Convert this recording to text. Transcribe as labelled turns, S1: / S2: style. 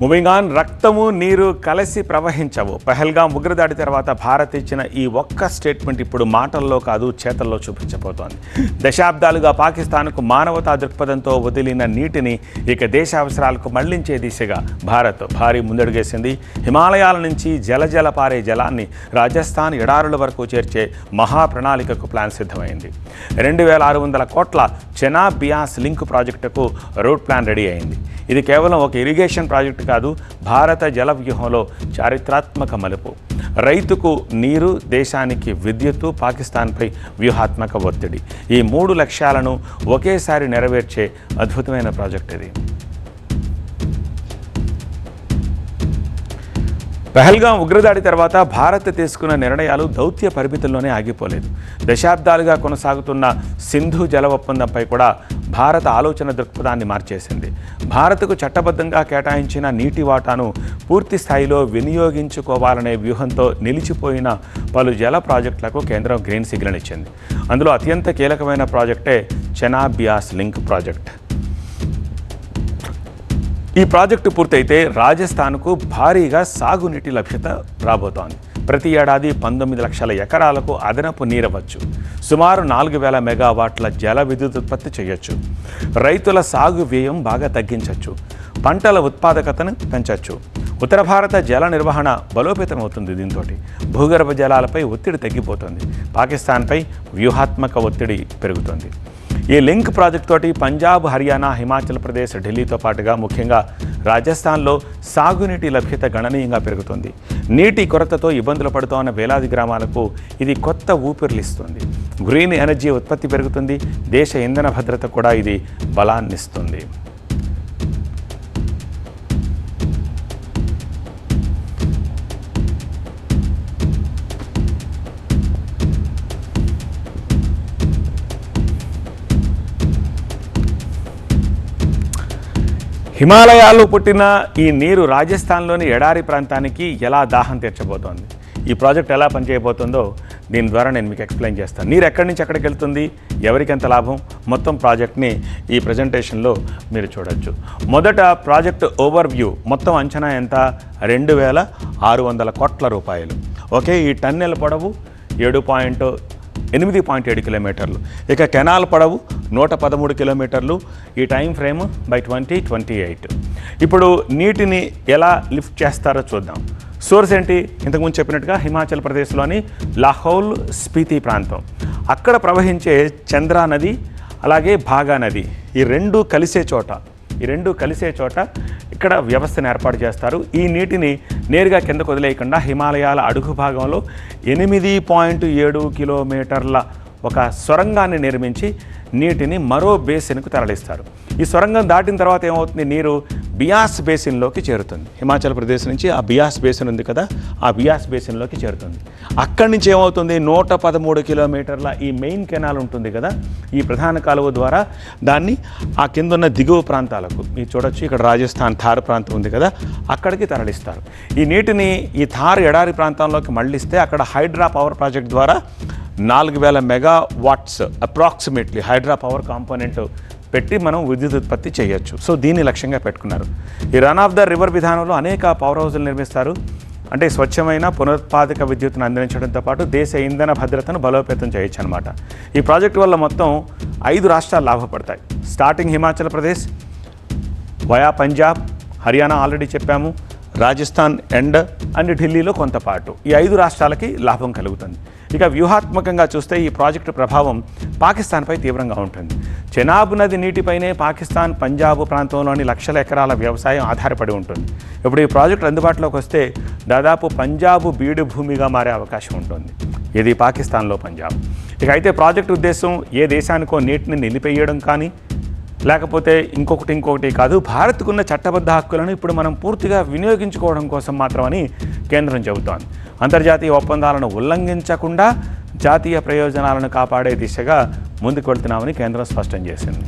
S1: Moving on. రక్తము నీరు కలిసి ప్రవహించవు. పహల్గాం ఉగ్రదాడి తర్వాత భారత్ ఇచ్చిన ఈ ఒక్క స్టేట్మెంట్ ఇప్పుడు మాటల్లో కాదు చేతల్లో చూపించబోతోంది. దశాబ్దాలుగా పాకిస్తాన్కు మానవతా దృక్పథంతో వదిలిన నీటిని ఇక దేశ అవసరాలకు మళ్లించే దిశగా భారత్ భారీ ముందడుగేసింది. హిమాలయాల నుంచి జల పారే జలాన్ని రాజస్థాన్ ఎడారుల వరకు చేర్చే మహా ప్రణాళికకు ప్లాన్ సిద్ధమైంది. 2600 కోట్ల చెనాబ్ బియాస్ లింక్ ప్రాజెక్టుకు రూట్ ప్లాన్ రెడీ అయింది. ఇది కేవలం ఒక ఇరిగేషన్ ప్రాజెక్టు కాదు, భారత జల వ్యూహంలో చారిత్రాత్మక మలుపు. రైతుకు నీరు, దేశానికి విద్యుత్తు, పాకిస్తాన్పై వ్యూహాత్మక ఒత్తిడి. ఈ 3 లక్ష్యాలను ఒకేసారి నెరవేర్చే అద్భుతమైన ప్రాజెక్ట్ ఇది. పహల్గాం ఉగ్రదాడి తర్వాత భారత్ తీసుకున్న నిర్ణయాలు దౌత్య పరిమితుల్లోనే ఆగిపోలేదు. దశాబ్దాలుగా కొనసాగుతున్న సింధు జల ఒప్పందంపై కూడా భారత ఆలోచన దృక్పథాన్ని మార్చేసింది. భారత్కు చట్టబద్ధంగా కేటాయించిన నీటి వాటాను పూర్తి స్థాయిలో వినియోగించుకోవాలనే వ్యూహంతో నిలిచిపోయిన పలు జల ప్రాజెక్టులకు కేంద్రం గ్రీన్ సిగ్నల్ ఇచ్చింది. అందులో అత్యంత కీలకమైన ప్రాజెక్టే చెనాబ్ బియాస్ లింక్ ప్రాజెక్ట్. ఈ ప్రాజెక్టు పూర్తయితే రాజస్థాన్కు భారీగా సాగునీటి లభ్యత రాబోతోంది. ప్రతి ఏడాది 19 లక్షల ఎకరాలకు అదనపు నీరవచ్చు. సుమారు 4000 మెగావాట్ల జల విద్యుత్ ఉత్పత్తి చేయొచ్చు. రైతుల సాగు వ్యయం బాగా తగ్గించవచ్చు. పంటల ఉత్పాదకతను పెంచవచ్చు. ఉత్తర భారత జల నిర్వహణ బలోపేతమవుతుంది. దీంతో భూగర్భ జలాలపై ఒత్తిడి తగ్గిపోతుంది. పాకిస్తాన్పై వ్యూహాత్మక ఒత్తిడి పెరుగుతుంది. ఈ లింక్ ప్రాజెక్ట్ తోటి పంజాబ్, హర్యానా, హిమాచల్ ప్రదేశ్, ఢిల్లీతో పాటుగా ముఖ్యంగా రాజస్థాన్లో సాగునీటి లభ్యత గణనీయంగా పెరుగుతుంది. నీటి కొరతతో ఇబ్బందులు పడుతున్న వేలాది గ్రామాలకు ఇది కొత్త ఊపిరిలిస్తుంది. గ్రీన్ ఎనర్జీ ఉత్పత్తి పెరుగుతుంది. దేశ ఇంధన భద్రత కూడా ఇది బలాన్నిస్తుంది. హిమాలయాల్లో పుట్టిన ఈ నీరు రాజస్థాన్లోని ఎడారి ప్రాంతానికి ఎలా దాహం తీర్చబోతోంది, ఈ ప్రాజెక్ట్ ఎలా పనిచేయబోతుందో దీని ద్వారా నేను మీకు ఎక్స్ప్లెయిన్ చేస్తాను. నీరు ఎక్కడి నుంచి ఎక్కడికి వెళ్తుంది, ఎవరికి ఎంత లాభం, మొత్తం ప్రాజెక్ట్ని ఈ ప్రజెంటేషన్లో మీరు చూడొచ్చు. మొదట ప్రాజెక్ట్ ఓవర్ వ్యూ. మొత్తం అంచనా ఎంత? 2600 కోట్ల రూపాయలు. ఓకే, ఈ టన్నెల్ పొడవు 8.7 కిలోమీటర్లు. ఇక కెనాల్ పొడవు 113 కిలోమీటర్లు. ఈ టైం ఫ్రేమ్ బై 2028. ఇప్పుడు నీటిని ఎలా లిఫ్ట్ చేస్తారో చూద్దాం. సోర్స్ ఏంటి? ఇంతకుముందు చెప్పినట్టుగా హిమాచల్ ప్రదేశ్లోని లాహౌల్ స్పీతి ప్రాంతం. అక్కడ ప్రవహించే చంద్రా నది, అలాగే భాగా నది, ఈ రెండు కలిసే చోట ఇక్కడ వ్యవస్థను ఏర్పాటు చేస్తారు. ఈ నీటిని నేరుగా కిందకు వదిలేయకుండా హిమాలయాల అడుగు భాగంలో 8.7 కిలోమీటర్ల ఒక సొరంగాన్ని నిర్మించి నీటిని మరో బేసిన్కు తరలిస్తారు. ఈ సొరంగం దాటిన తర్వాత ఏమవుతుంది? నీరు బియాస్ బేసిన్లోకి చేరుతుంది. హిమాచల్ ప్రదేశ్ నుంచి ఆ బియాస్ బేసిన్ ఉంది కదా, ఆ బియాస్ బేసిన్లోకి చేరుతుంది. అక్కడి నుంచి ఏమవుతుంది? 113 కిలోమీటర్ల ఈ మెయిన్ కెనాల్ ఉంటుంది కదా, ఈ ప్రధాన కాలువ ద్వారా దాన్ని ఆ కింద ఉన్న దిగువ ప్రాంతాలకు, మీరు చూడొచ్చు ఇక్కడ రాజస్థాన్ థార్ ప్రాంతం ఉంది కదా, అక్కడికి తరలిస్తారు. ఈ నీటిని ఈ థార్ ఎడారి ప్రాంతంలోకి మళ్లిస్తే అక్కడ హైడ్రా పవర్ ప్రాజెక్ట్ ద్వారా 4000 megawatts approximately hydro power component పెట్టి మనం విద్యుత్ ఉత్పత్తి చేయొచ్చు. సో దీన్ని లక్ష్యంగా పెట్టుకున్నారు. ఈ రన్ ఆఫ్ ద రివర్ విధానంలో అనేక పవర్ హౌజులు నిర్మిస్తారు. అంటే స్వచ్ఛమైన పునరుత్పాదక విద్యుత్తును అందించడంతో పాటు దేశ ఇంధన భద్రతను బలోపేతం చేయొచ్చు అనమాట. ఈ ప్రాజెక్టు వల్ల మొత్తం 5 రాష్ట్రాలు లాభపడతాయి. Starting Himachal Pradesh, via Punjab, Haryana already చెప్పాము, రాజస్థాన్ అండ్ ఢిల్లీలో కొంతపాటు ఈ 5 రాష్ట్రాలకి లాభం కలుగుతుంది. ఇక వ్యూహాత్మకంగా చూస్తే ఈ ప్రాజెక్టు ప్రభావం పాకిస్తాన్పై తీవ్రంగా ఉంటుంది. చెనాబ్ నది నీటిపైనే పాకిస్తాన్ పంజాబ్ ప్రాంతంలోని లక్షల ఎకరాల వ్యవసాయం ఆధారపడి ఉంటుంది. ఇప్పుడు ఈ ప్రాజెక్టు అందుబాటులోకి వస్తే దాదాపు పంజాబ్ బీడు భూమిగా మారే అవకాశం ఉంటుంది. ఇది పాకిస్తాన్లో పంజాబ్. ఇక అయితే ప్రాజెక్టు ఉద్దేశం ఏ దేశానికో నీటిని నిలిపేయడం కానీ లేకపోతే ఇంకొకటి కాదు, భారత్కున్న చట్టబద్ధ హక్కులను ఇప్పుడు మనం పూర్తిగా వినియోగించుకోవడం కోసం మాత్రమని కేంద్రం చెబుతోంది. అంతర్జాతీయ ఒప్పందాలను ఉల్లంఘించకుండా జాతీయ ప్రయోజనాలను కాపాడే దిశగా ముందుకు వెళ్తున్నామని కేంద్రం స్పష్టం చేసింది.